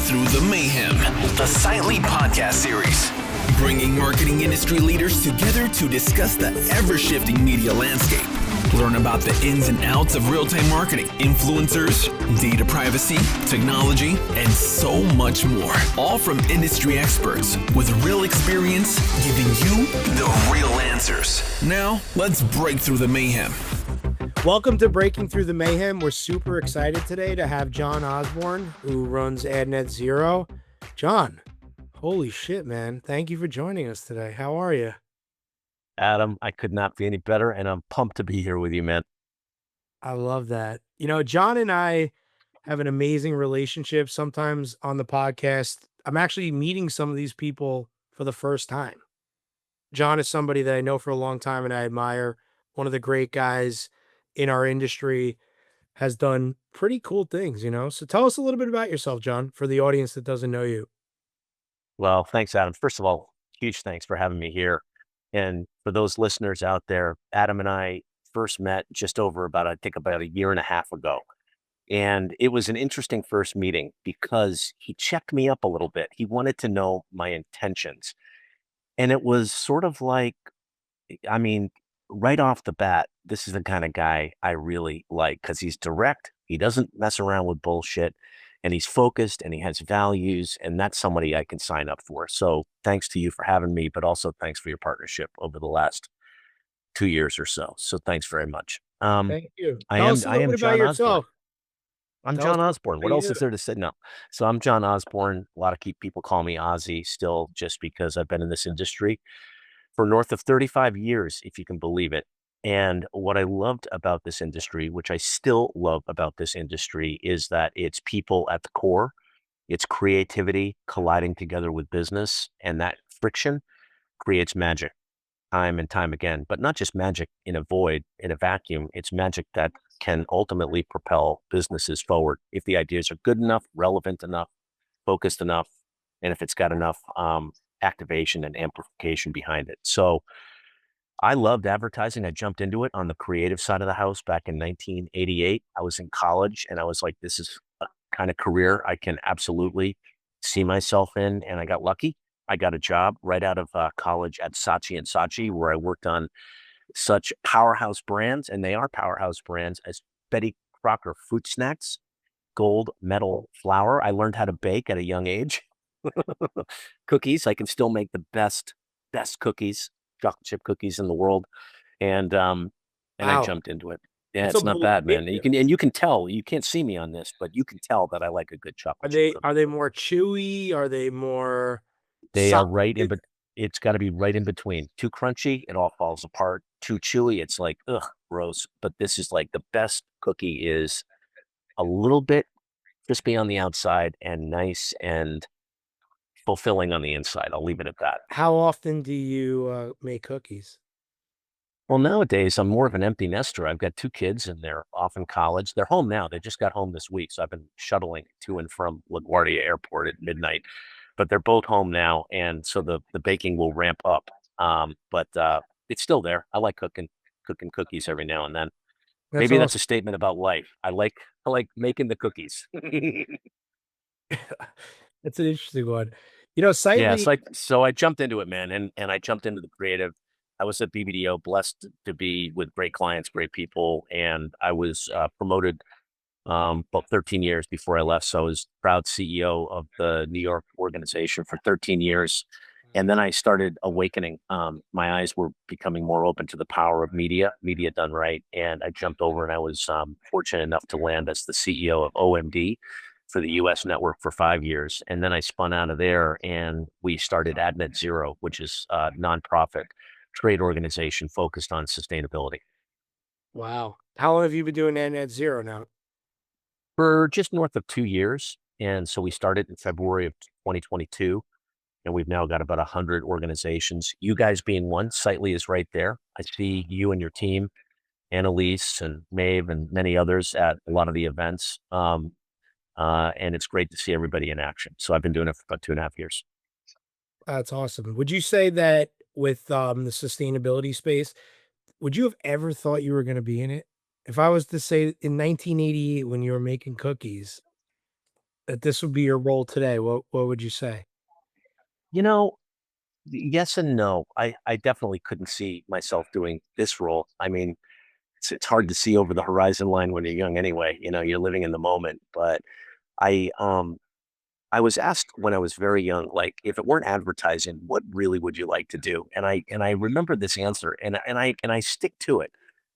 Through the Mayhem, the Silently podcast series, bringing marketing industry leaders together to discuss the ever-shifting media landscape. Learn about the ins and outs of real-time marketing, influencers, data privacy, technology, and so much more. All from industry experts with real experience, giving you the real answers. Now, let's break through the mayhem. Welcome to Breaking Through the Mayhem. We're super excited today to have John Osborn, who runs AdNet0. John, holy shit, man. Thank you for joining us today. How are you? Adam, I could not be any better, and I'm pumped to be here with you, man. I love that. You know, John and I have an amazing relationship. Sometimes on the podcast, I'm actually meeting some of these people for the first time. John is somebody that I know for a long time and I admire. One of the great guys in our industry, has done pretty cool things, you know? So tell us a little bit about yourself, John, for the audience that doesn't know you. Well, thanks, Adam. First of all, huge thanks for having me here. And for those listeners out there, Adam and I first met just over about a year and a half ago. And it was an interesting first meeting because he checked me up a little bit. He wanted to know my intentions. And it was sort of like, I mean, right off the bat, this is the kind of guy I really like because he's direct. He doesn't mess around with bullshit, and he's focused and he has values, and that's somebody I can sign up for. So thanks to you for having me, but also thanks for your partnership over the last 2 years or so. So thanks very much. Thank you. I Tell am us a little bit about John Osborn. yourself. I'm Tell John us Osborn. what What you else do. is there to say? No. So I'm John Osborn. A lot of people call me Ozzy still just because I've been in this industry for north of 35 years, if you can believe it. And what I loved about this industry, which I still love about this industry, is that it's people at the core. It's creativity colliding together with business, and that friction creates magic time and time again, but not just magic in a void, in a vacuum. It's magic that can ultimately propel businesses forward if the ideas are good enough, relevant enough, focused enough, and if it's got enough activation and amplification behind it. So I loved advertising. I jumped into it on the creative side of the house back in 1988. I was in college and I was like, this is a kind of career I can absolutely see myself in. And I got lucky. I got a job right out of college at Saatchi & Saatchi, where I worked on such powerhouse brands, and they are powerhouse brands, as Betty Crocker fruit snacks, gold medal flour. I learned how to bake at a young age. Cookies. I can still make the best cookies, chocolate chip cookies in the world. And Wow. I jumped into it. Yeah, That's it's not bad, man. unbelievable. You can tell, you can't see me on this, but you can tell that I like a good chocolate chip cookie. Are they more chewy? Are they more They are solid? right in, but it's got to be right in between. Too crunchy, it all falls apart. Too chewy, it's like, ugh, gross. But this is like the best cookie is a little bit crispy on the outside and nice and fulfilling on the inside. I'll leave it at that. How often do you make cookies? Well, nowadays I'm more of an empty nester. I've got 2 kids and they're off in college. They're home now. They just got home this week. So I've been shuttling to and from LaGuardia Airport at midnight, but they're both home now. And so the baking will ramp up. But it's still there. I like cooking cookies every now and then. Maybe that's a statement about life. I like making the cookies. That's an interesting one. You know, Yeah, Sightly, so I jumped into it, man, and I jumped into the creative. I was at BBDO, blessed to be with great clients, great people, and I was promoted about 13 years before I left. So I was proud CEO of the New York organization for 13 years. And then I started awakening. My eyes were becoming more open to the power of media done right. And I jumped over and I was fortunate enough to land as the CEO of OMD for the US network for 5 years. And then I spun out of there and we started AdNet0, which is a nonprofit trade organization focused on sustainability. wow. How long have you been doing AdNet0 now? For just north of 2 years. And so we started in February of 2022. And we've now got about 100 organizations, you guys being one. Sightly is right there. I see you and your team, Annalise and Maeve and many others at a lot of the events. And it's great to see everybody in action. So I've been doing it for about 2.5 years. That's awesome. Would you say that with the sustainability space, would you have ever thought you were going to be in it? If I was to say in 1988 when you were making cookies, that this would be your role today, what would you say? You know, yes and no. I definitely couldn't see myself doing this role. I mean, it's hard to see over the horizon line when you're young anyway. You're living in the moment. But I I was asked when I was very young, like, if it weren't advertising, what really would you like to do? And I remember this answer, and I stick to it.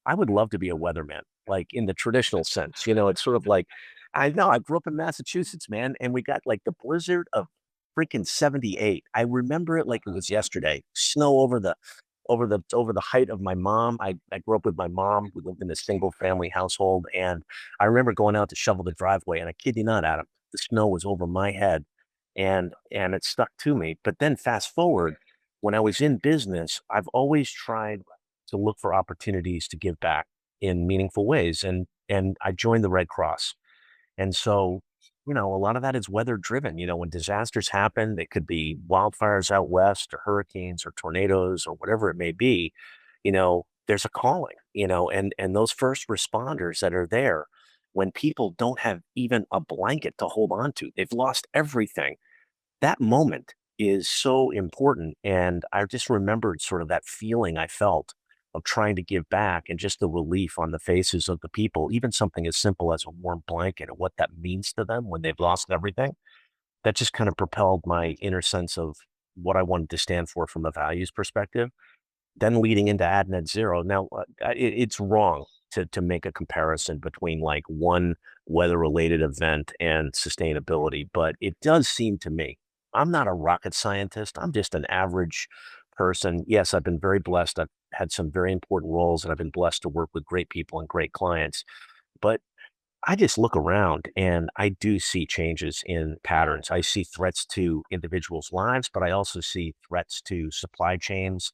I would love to be a weatherman, like in the traditional sense. It's sort of like I know I grew up in Massachusetts, man, and we got like the blizzard of freaking 78. I remember it like it was yesterday. Snow over the height of my mom. I grew up with my mom. We lived in a single family household, and I remember going out to shovel the driveway. And I kid you not, Adam, the snow was over my head, and it stuck to me. But then fast forward, when I was in business, I've always tried to look for opportunities to give back in meaningful ways, and I joined the Red Cross. And so, a lot of that is weather driven. When disasters happen, they could be wildfires out west or hurricanes or tornadoes or whatever it may be, there's a calling, and those first responders that are there when people don't have even a blanket to hold on to, they've lost everything. That moment is so important, and I just remembered sort of that feeling I felt of trying to give back and just the relief on the faces of the people, even something as simple as a warm blanket and what that means to them when they've lost everything. That just kind of propelled my inner sense of what I wanted to stand for from a values perspective. Then leading into Ad Net Zero. Now, it's wrong to make a comparison between like one weather-related event and sustainability, but it does seem to me, I'm not a rocket scientist. I'm just an average person. Yes, I've been very blessed. I've had some very important roles, and I've been blessed to work with great people and great clients. But I just look around and I do see changes in patterns. I see threats to individuals' lives, but I also see threats to supply chains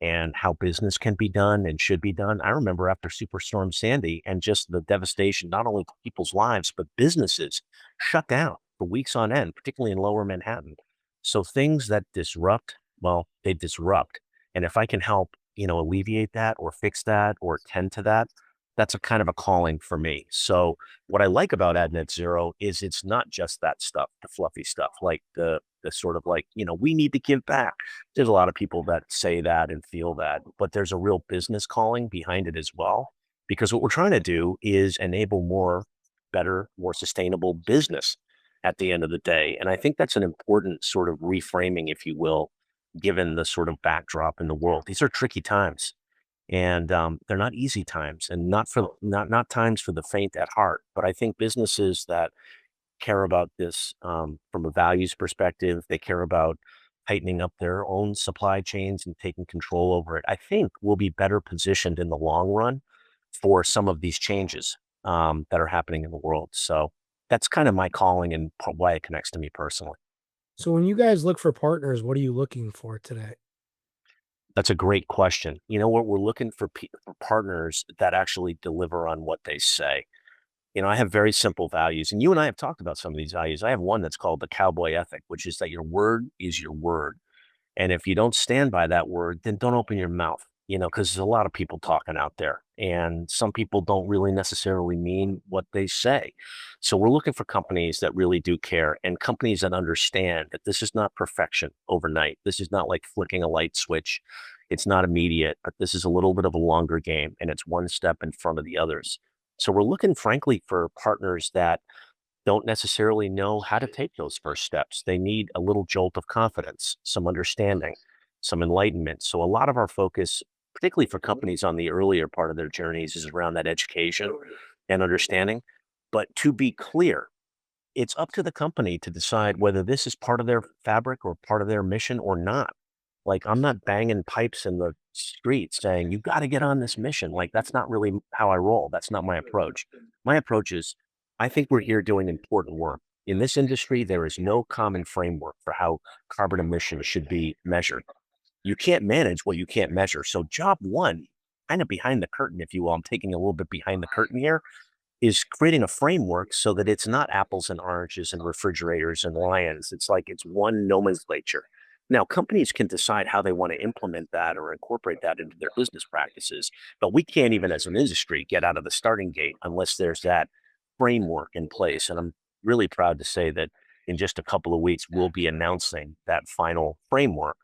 and how business can be done and should be done. I remember after Superstorm Sandy and just the devastation, not only to people's lives, but businesses shut down for weeks on end, particularly in lower Manhattan. So things that disrupt, well, they disrupt. And if I can help, alleviate that or fix that or tend to that, that's a kind of a calling for me. So what I like about Ad Net Zero is it's not just that stuff, the fluffy stuff, like the sort of like, we need to give back. There's a lot of people that say that and feel that, but there's a real business calling behind it as well. Because what we're trying to do is enable more, better, more sustainable business at the end of the day. And I think that's an important sort of reframing, if you will, given the sort of backdrop in the world. These are tricky times, and they're not easy times, and not times for the faint at heart. But I think businesses that care about this from a values perspective, they care about tightening up their own supply chains and taking control over it, I think will be better positioned in the long run for some of these changes that are happening in the world. So that's kind of my calling and why it connects to me personally. So when you guys look for partners, what are you looking for today? That's a great question. You know what? We're looking for partners that actually deliver on what they say. I have very simple values, and you and I have talked about some of these values. I have one that's called the cowboy ethic, which is that your word is your word. And if you don't stand by that word, then don't open your mouth, because there's a lot of people talking out there, and some people don't really necessarily mean what they say. So we're looking for companies that really do care, and companies that understand that this is not perfection overnight. This is not like flicking a light switch. It's not immediate, but this is a little bit of a longer game, and it's one step in front of the others. So we're looking, frankly, for partners that don't necessarily know how to take those first steps. They need a little jolt of confidence, some understanding, some enlightenment. So a lot of our focus, particularly for companies on the earlier part of their journeys, is around that education and understanding. But to be clear, it's up to the company to decide whether this is part of their fabric or part of their mission or not. Like, I'm not banging pipes in the street saying, you got to get on this mission. Like, that's not really how I roll. That's not my approach. My approach is, I think we're here doing important work. In this industry, there is no common framework for how carbon emissions should be measured. You can't manage what you can't measure. So job one, kind of behind the curtain, if you will, I'm taking a little bit behind the curtain here, is creating a framework so that it's not apples and oranges and refrigerators and lions. It's like it's one nomenclature. Now, companies can decide how they want to implement that or incorporate that into their business practices, but we can't even as an industry get out of the starting gate unless there's that framework in place. And I'm really proud to say that in just a couple of weeks, we'll be announcing that final framework.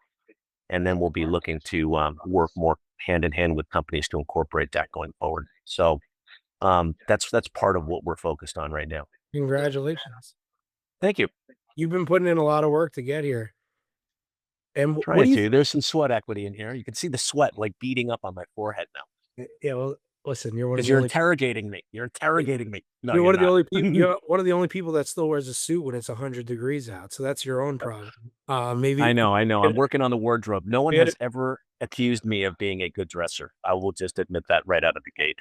And then we'll be looking to work more hand in hand with companies to incorporate that going forward. So that's part of what we're focused on right now. Congratulations. Thank you. You've been putting in a lot of work to get here. And what Trying do you to. There's some sweat equity in here. You can see the sweat like beating up on my forehead now. Yeah, well, listen, you're one of Because the you're only interrogating me. You're interrogating me. No, you're you're one of the not. only people you're one of the only people that still wears a suit when it's 100 degrees out. So that's your own problem. Maybe I know. I'm working on the wardrobe. No one we had has ever accused me of being a good dresser. I will just admit that right out of the gate.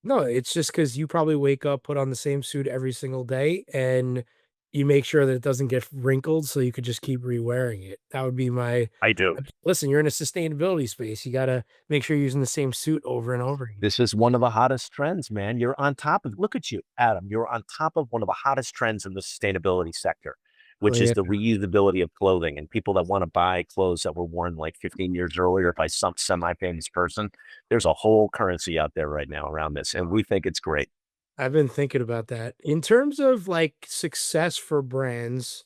No, it's just because you probably wake up, put on the same suit every single day, and you make sure that it doesn't get wrinkled so you could just keep re-wearing it. That would be my I do. listen, you're in a sustainability space. You gotta make sure you're using the same suit over and over again. This is one of the hottest trends, man. You're on top of, look at you, Adam. You're on top of one of the hottest trends in the sustainability sector, Oh, which is yeah. the reusability of clothing and people that want to buy clothes that were worn like 15 years earlier by some semi-famous person. There's a whole currency out there right now around this, and we think it's great. I've been thinking about that. In terms of like success for brands,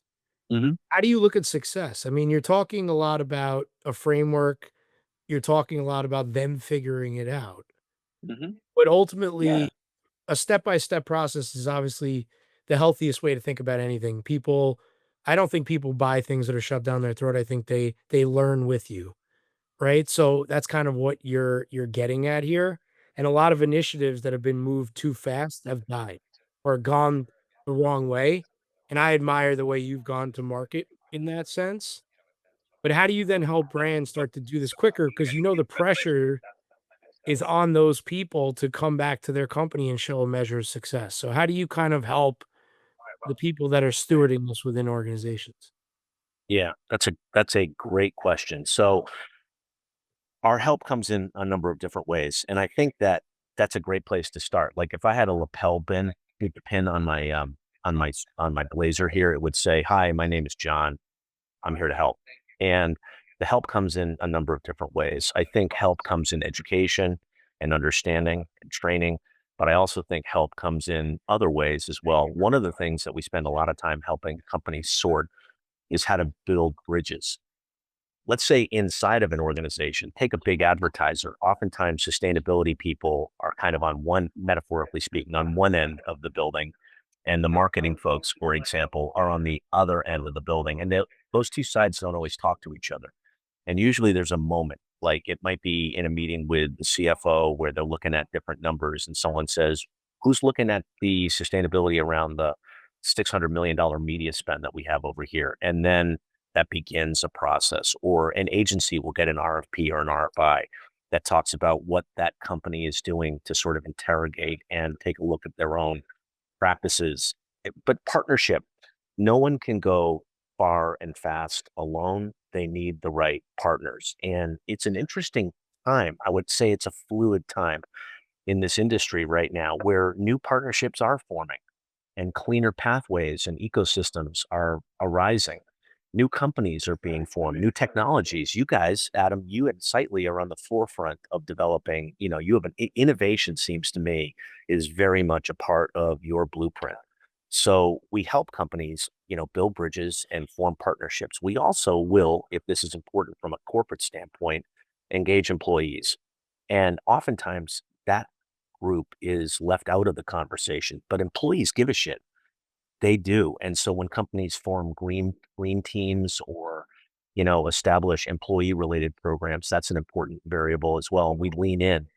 Mhm. how do you look at success? I mean, you're talking a lot about a framework, you're talking a lot about them figuring it out. Mhm. But Yeah. ultimately, a step-by-step process is obviously the healthiest way to think about anything. I don't think people buy things that are shoved down their throat. I think they learn with you, right? So that's kind of what you're getting at here. And a lot of initiatives that have been moved too fast have died or gone the wrong way. And I admire the way you've gone to market in that sense. But how do you then help brands start to do this quicker? Because you know the pressure is on those people to come back to their company and show a measure of success. So how do you kind of help the people that are stewarding this within organizations? Yeah, that's a great question. So our help comes in a number of different ways, and I think that that's a great place to start. Like if I had a lapel pin, put the pin on my on my blazer here, it would say, "Hi, my name is John. I'm here to help." And the help comes in a number of different ways. I think help comes in education and understanding and training, but I also think help comes in other ways as well. One of the things that we spend a lot of time helping companies sort is how to build bridges. Let's say inside of an organization, take a big advertiser. Oftentimes, sustainability people are kind of on one, metaphorically speaking, on one end of the building, and the marketing folks, for example, are on the other end of the building. And those two sides don't always talk to each other. And usually there's a moment, like it might be in a meeting with the CFO where they're looking at different numbers and someone says, who's looking at the sustainability around the $600 million media spend that we have over here? And then that begins a process, or an agency will get an RFP or an RFI that talks about what that company is doing to sort of interrogate and take a look at their own practices. But partnership, no one can go far and fast alone. They need the right partners. And it's an interesting time. I would say it's a fluid time in this industry right now where new partnerships are forming and cleaner pathways and ecosystems are arising. New companies are being formed, new technologies. You guys, Adam, you and Sightly are on the forefront of developing, you have innovation seems to me is very much a part of your blueprint. So we help companies, build bridges and form partnerships. We also will, if this is important from a corporate standpoint, engage employees. And oftentimes that group is left out of the conversation, but employees give a shit. They do. And so when companies form green teams or, establish employee related programs, that's an important variable as well. And we lean in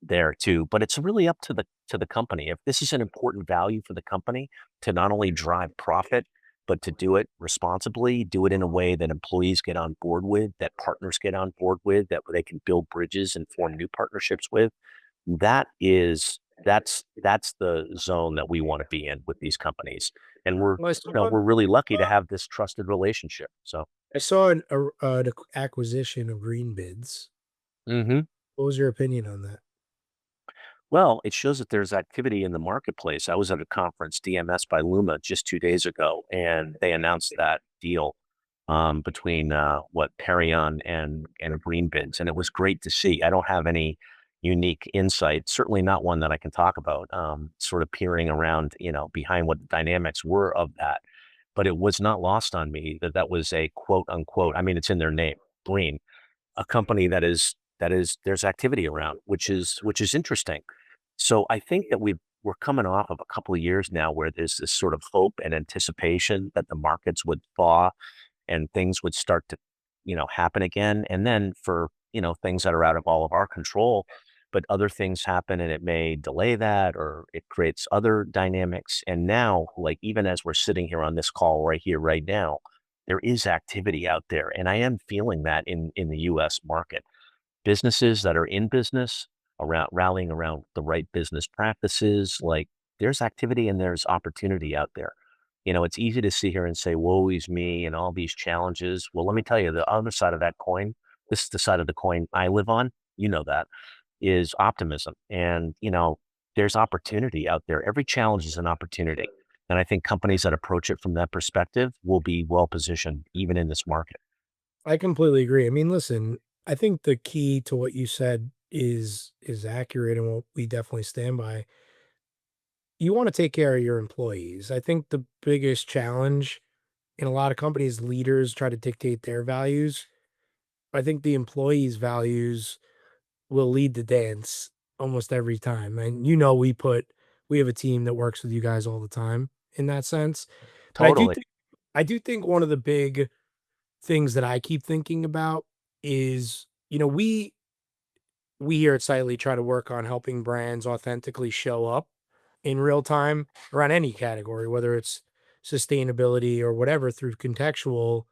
there too. But it's really up to the company. If this is an important value for the company to not only drive profit, but to do it responsibly, do it in a way that employees get on board with, that partners get on board with, that they can build bridges and form new partnerships with. That's the zone that we want to be in with these companies. And we're Well, we're really lucky to have this trusted relationship. So I saw an acquisition of Green Bids. hmm What was your opinion on that? well, it shows that there's activity in the marketplace. I was at a conference, DMS by Luma, just 2 days ago, and they announced that deal between what Perion and Green Bids, and it was great to see. I don't have any unique insight, certainly not one that I can talk about, sort of peering around, behind what the dynamics were of that. But it was not lost on me that that was a quote unquote, I mean, it's in their name, green, a company that is there's activity around, which is interesting. So I think that we're coming off of a couple of years now where there's this sort of hope and anticipation that the markets would thaw and things would start to, happen again. And then for, things that are out of all of our control, but other things happen and it may delay that or it creates other dynamics. And now, like, even as we're sitting here on this call right here, right now, there is activity out there. And I am feeling that in the US market. Businesses that are in business around rallying around the right business practices, like there's activity and there's opportunity out there. It's easy to sit here and say, woe is me and all these challenges. Well, let me tell you, the other side of that coin, this is the side of the coin I live on, that is optimism. And, there's opportunity out there. Every challenge is an opportunity. And I think companies that approach it from that perspective will be well positioned even in this market. I completely agree. I mean, listen, I think the key to what you said is accurate and what we definitely stand by. You want to take care of your employees. I think the biggest challenge in a lot of companies, leaders try to dictate their values. I think the employees' values will lead the dance almost every time. And we have a team that works with you guys all the time in that sense. But Totally. I do think one of the big things that I keep thinking about is, we here at Sightly try to work on helping brands authentically show up in real time around any category, whether it's sustainability or whatever through contextual.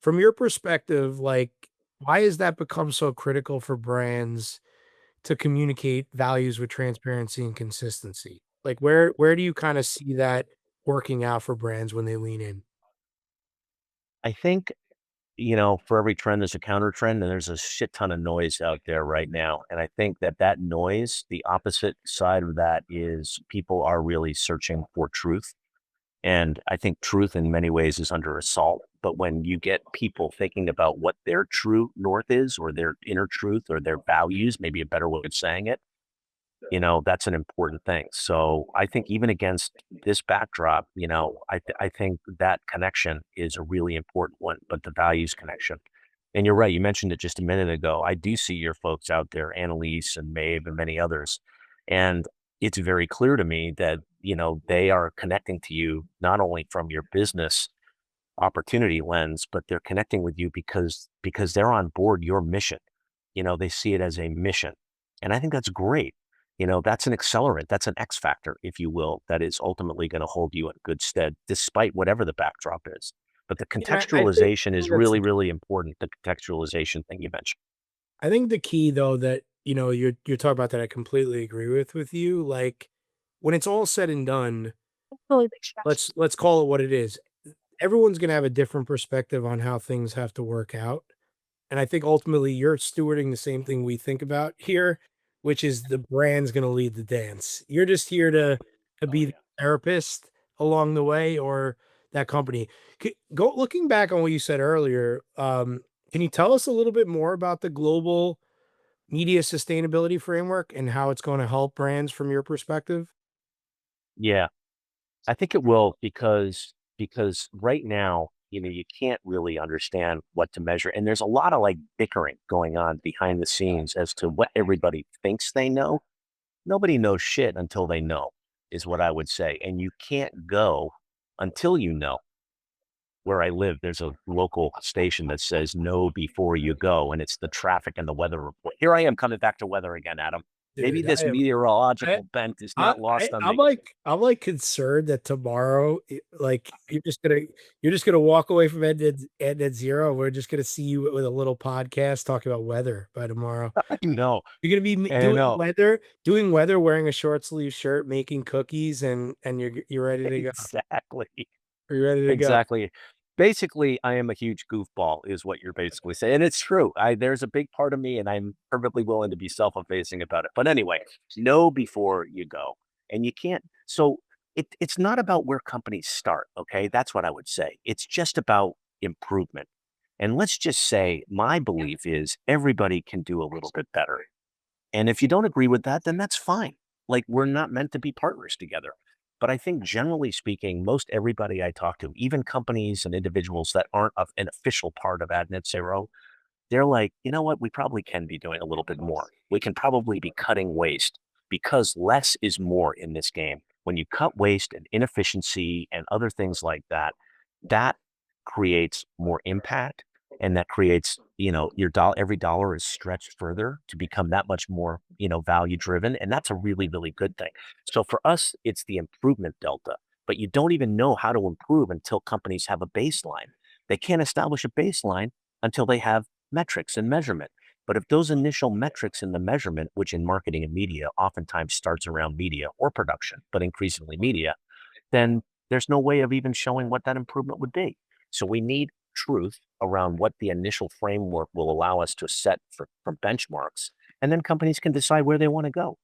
From your perspective, like, why has that become so critical for brands to communicate values with transparency and consistency? Like, where do you kind of see that working out for brands when they lean in? I think, for every trend, there's a counter trend, and there's a shit ton of noise out there right now. And I think that noise, the opposite side of that is people are really searching for truth. And I think truth in many ways is under assault. But when you get people thinking about what their true north is, or their inner truth, or their values, maybe a better way of saying it, that's an important thing. So I think even against this backdrop, I think that connection is a really important one, but the values connection. And you're right, you mentioned it just a minute ago. I do see your folks out there, Annalise and Maeve and many others. And it's very clear to me that, they are connecting to you not only from your business opportunity lens, but they're connecting with you because they're on board your mission. They see it as a mission. And I think that's great. That's an accelerant, that's an X factor, if you will, that is ultimately going to hold you in good stead, despite whatever the backdrop is. But the Yeah, I contextualization is think that's really, really important. The contextualization thing you mentioned. I think the key though that, you're talking about that I completely agree with you. Like, when it's all said and done, let's call it what it is. Everyone's gonna have a different perspective on how things have to work out. And I think ultimately you're stewarding the same thing we think about here, which is the brand's gonna lead the dance. You're just here to Oh be the yeah. therapist along the way, or that company. Go looking back on what you said earlier, can you tell us a little bit more about the global media sustainability framework and how it's going to help brands from your perspective? Yeah. I think it will because right now, you can't really understand what to measure. And there's a lot of like bickering going on behind the scenes as to what everybody thinks they know. Nobody knows shit until they know, is what I would say. And you can't go until you know. Where I live, there's a local station that says "know before you go," and it's the traffic and the weather report. Here I am coming back to weather again, Adam. Maybe Dude, this I meteorological bent is not lost on me. I'm like concerned that tomorrow, like, you're just gonna walk away from Ed at zero. We're just gonna see you with a little podcast talking about weather by tomorrow. I know, You're gonna be I know. doing weather, wearing a short sleeve shirt, making cookies, and you're ready to go. Exactly. Are you ready to go? Exactly. Basically, I am a huge goofball is what you're basically saying, and it's true. There's a big part of me, and I'm perfectly willing to be self-effacing about it. But anyway, know before you go, and you can't. So it's not about where companies start. Okay, that's what I would say. It's just about improvement. And let's just say my belief is everybody can do a little bit better. And if you don't agree with that, then that's fine. Like, we're not meant to be partners together. But I think generally speaking, most everybody I talk to, even companies and individuals that aren't an official part of Ad Net Zero, they're like, you know what? We probably can be doing a little bit more. We can probably be cutting waste because less is more in this game. When you cut waste and inefficiency and other things like that, that creates more impact, and that creates, your every dollar is stretched further to become that much more, value driven. And that's a really, really good thing. So for us, it's the improvement delta, but you don't even know how to improve until companies have a baseline. They can't establish a baseline until they have metrics and measurement. But if those initial metrics in the measurement, which in marketing and media oftentimes starts around media or production, but increasingly media, then there's no way of even showing what that improvement would be. So we need truth around what the initial framework will allow us to set for benchmarks. And then companies can decide where they want to go.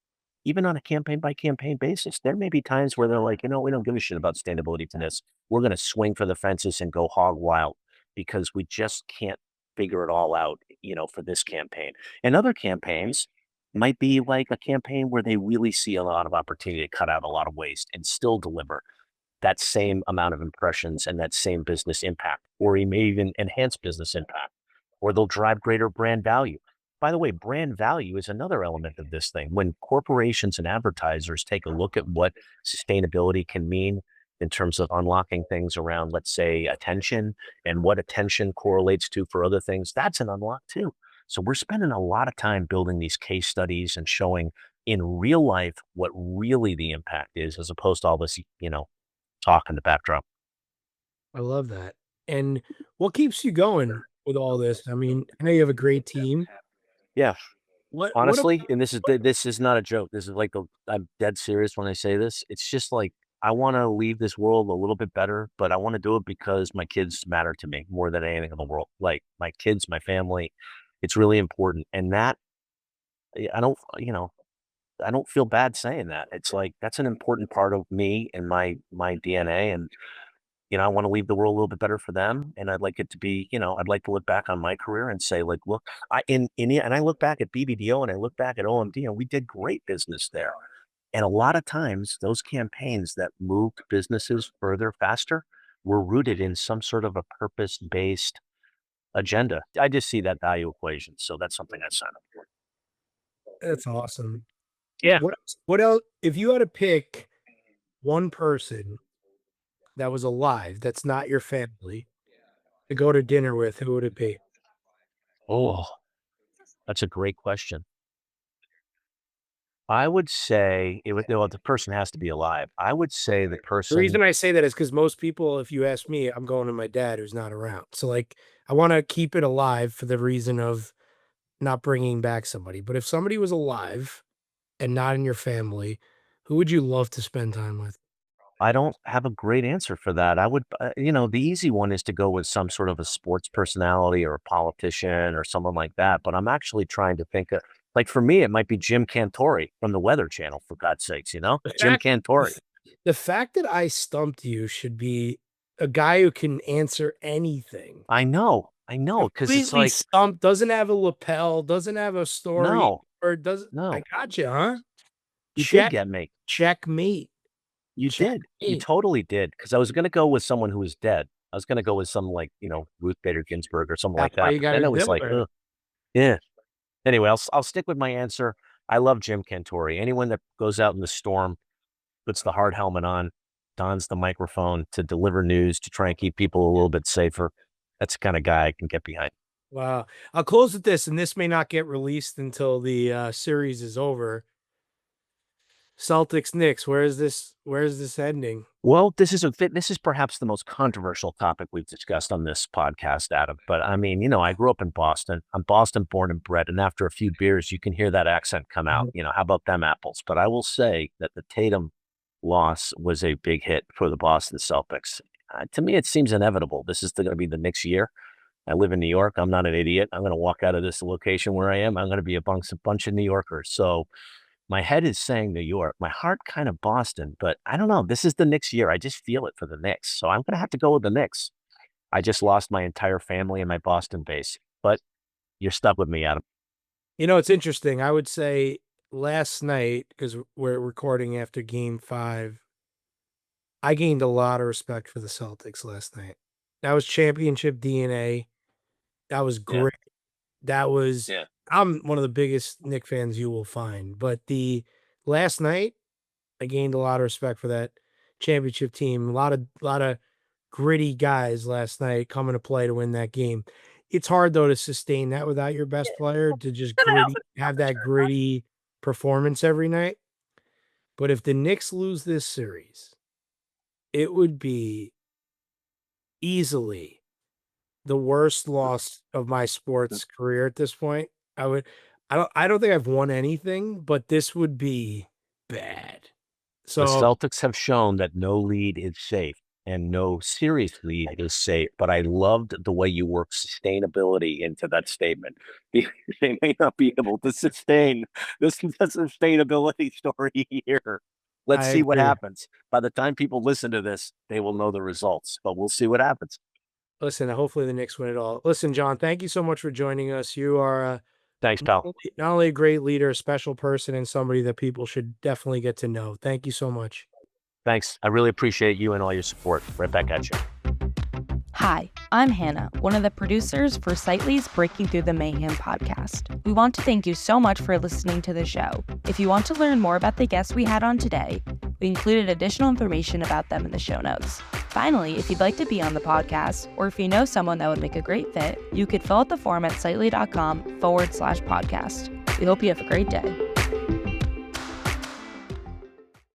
Even on a campaign by campaign basis, there may be times where they're like, we don't give a shit about sustainability for this. We're going to swing for the fences and go hog wild because we just can't figure it all out, for this campaign. And other campaigns might be like a campaign where they really see a lot of opportunity to cut out a lot of waste and still deliver that same amount of impressions and that same business impact, or he may even enhance business impact, or they'll drive greater brand value. By the way, brand value is another element of this thing. When corporations and advertisers take a look at what sustainability can mean in terms of unlocking things around, let's say, attention and what attention correlates to for other things, that's an unlock too. So we're spending a lot of time building these case studies and showing in real life what really the impact is, as opposed to all this, talk in the backdrop. I love that. And what keeps you going with all this? I mean, I know you have a great team. Yeah. What Honestly, and this is not a joke. This is like I'm dead serious when I say this. It's just like I want to leave this world a little bit better, but I want to do it because my kids matter to me more than anything in the world. Like my kids, my family, it's really important. And that I don't, I don't feel bad saying that. It's like that's an important part of me and my DNA. And I want to leave the world a little bit better for them. And I'd like it to be, I'd like to look back on my career and say, like, look, and I look back at BBDO and I look back at OMD, and we did great business there. And a lot of times those campaigns that moved businesses further faster were rooted in some sort of a purpose-based agenda. I just see that value equation. So that's something I sign up for. That's awesome. Yeah. What else? If you had to pick one person that was alive, that's not your family, to go to dinner with, who would it be? Oh, that's a great question. I would say the person has to be alive. I would say the The person, reason I say that is because most people, if you ask me, I'm going to my dad who's not around. So like, I want to keep it alive for the reason of not bringing back somebody. But if somebody was alive and not in your family, who would you love to spend time with? I don't have a great answer for that. I would, the easy one is to go with some sort of a sports personality or a politician or someone like that. But I'm actually trying to think of, like, for me, it might be Jim Cantori from the Weather Channel, for God's sakes, Jim Fact- Cantori. The fact that I stumped you should be a guy who can answer anything. I know, because it's Completely like, stumped, doesn't have a lapel, doesn't have a story, no, or doesn't. I no, got you, huh? you did get me. Checkmate. You did. You totally did. Because I was going to go with someone who was dead. I was going to go with some like, Ruth Bader Ginsburg or something like That's why that. you But gotta then it was do like, it. ugh. Yeah. Anyway, I'll stick with my answer. I love Jim Cantori. Anyone that goes out in the storm, puts the hard helmet on, dons the microphone to deliver news, to try and keep people a little bit safer. That's the kind of guy I can get behind. Wow. I'll close with this, and this may not get released until the series is over. Celtics Knicks, where is this ending? Well, this is perhaps the most controversial topic we've discussed on this podcast, Adam. But I mean, I grew up in Boston. I'm Boston born and bred, and after a few beers, you can hear that accent come out. How about them apples? But I will say that the Tatum loss was a big hit for the Boston Celtics. To me, it seems inevitable. This is going to be the Knicks' year. I live in New York. I'm not an idiot. I'm going to walk out of this location where I am. I'm going to be amongst a bunch of New Yorkers. So my head is saying New York, my heart kind of Boston, but I don't know. This is the Knicks' year. I just feel it for the Knicks. So I'm going to have to go with the Knicks. I just lost my entire family and my Boston base, but you're stuck with me, Adam. It's interesting. I would say last night, because we're recording after Game 5, I gained a lot of respect for the Celtics last night. That was championship DNA. That was Yeah. great. That was. Yeah. I'm one of the biggest Knick fans you will find, but the last night, I gained a lot of respect for that championship team. A lot of gritty guys last night coming to play to win that game. It's hard though to sustain that without your best player to just have that gritty performance every night. But if the Knicks lose this series, it would be easily the worst loss of my sports career at this point. I don't think I've won anything, but this would be bad. So the Celtics have shown that no lead is safe and no series lead is safe, but I loved the way you worked sustainability into that statement. They may not be able to sustain this sustainability story here. Let's see what happens. By the time people listen to this, they will know the results, but we'll see what happens. Listen, hopefully the Knicks win it all. Listen, John, thank you so much for joining us. You are Thanks, pal. not only a great leader, a special person, and somebody that people should definitely get to know. Thank you so much. Thanks. I really appreciate you and all your support. Right back at you. Hi, I'm Hannah, one of the producers for Sightly's Breaking Through the Mayhem podcast. We want to thank you so much for listening to the show. If you want to learn more about the guests we had on today, we included additional information about them in the show notes. Finally, if you'd like to be on the podcast, or if you know someone that would make a great fit, you could fill out the form at sightly.com/podcast. We hope you have a great day.